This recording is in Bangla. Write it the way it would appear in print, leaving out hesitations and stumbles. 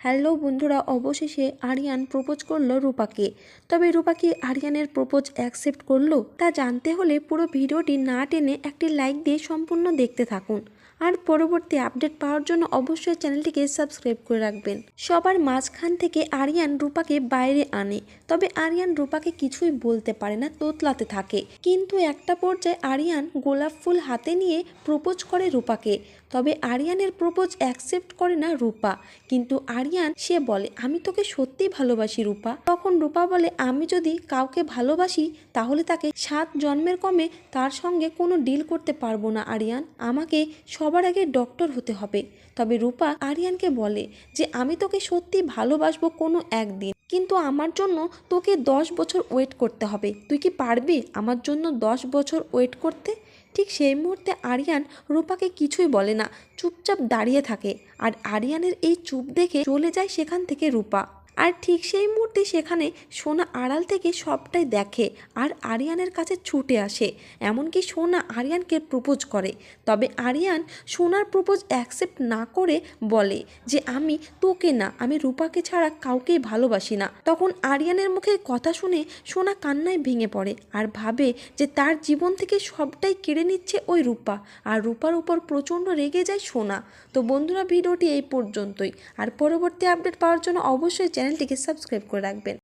হ্যালো বন্ধুরা, অবশেষে আরিয়ান প্রপোজ করলো রূপাকে। তবে রূপা কি আরিয়ানের প্রপোজ অ্যাকসেপ্ট করলো তা জানতে হলে পুরো ভিডিওটি না টেনে একটি লাইক দিয়ে সম্পূর্ণ দেখতে থাকুন। আর পরবর্তী আপডেট পাওয়ার জন্য অবশ্যই চ্যানেলটিকে সাবস্ক্রাইব করে রাখবেন। সবার মাঝখান থেকে আরিয়ান রূপাকে বাইরে আনে, তবে আরিয়ান রূপাকে কিছুই বলতে পারে না, তোতলাতে থাকে। কিন্তু একটা পর্যায়ে আরিয়ান গোলাপ ফুল হাতে নিয়ে প্রপোজ করে রূপাকে। তবে আরিয়ানের প্রপোজ অ্যাকসেপ্ট করে না রূপা, কিন্তু আরিয়ান সে বলে আমি তোকে সত্যি ভালোবাসি রূপা। তখন রূপা বলে আমি যদি কাউকে ভালোবাসি তাহলে তাকে 7 জন্মের কমে তার সঙ্গে কোনো ডিল করতে পারবো না আরিয়ান, আমাকে সবার আগে ডক্টর হতে হবে। তবে রূপা আরিয়ানকে বলে যে আমি তোকে সত্যি ভালোবাসবো কোনো একদিন, কিন্তু আমার জন্য তোকে 10 বছর ওয়েট করতে হবে। তুই কি পারবি আমার জন্য 10 বছর ওয়েট করতে? ঠিক সেই মুহূর্তে আরিয়ান রূপাকে কিছুই বলে না, চুপচাপ দাঁড়িয়ে থাকে। আর আরিয়ানের এই চুপ দেখে চলে যায় সেখান থেকে রূপা। আর ঠিক সেই মুহূর্তে সেখানে সোনা আড়াল থেকে সবটাই দেখে আর আরিয়ানের কাছে ছুটে আসে। এমনকি সোনা আরিয়ানকে প্রপোজ করে। তবে আরিয়ান সোনার প্রপোজ অ্যাকসেপ্ট না করে বলে যে আমি তোকে না, আমি রূপাকে ছাড়া কাউকেই ভালোবাসি না। তখন আরিয়ানের মুখে কথা শুনে সোনা কান্নায় ভেঙে পড়ে আর ভাবে যে তার জীবন থেকে সবটাই কেড়ে নিচ্ছে ওই রূপা। আর রূপার উপর প্রচণ্ড রেগে যায় সোনা। তো বন্ধুরা, ভিডিওটি এই পর্যন্তই। আর পরবর্তী আপডেট পাওয়ার জন্য অবশ্যই চ্যানেলটিকে সাবস্ক্রাইব করে রাখবেন।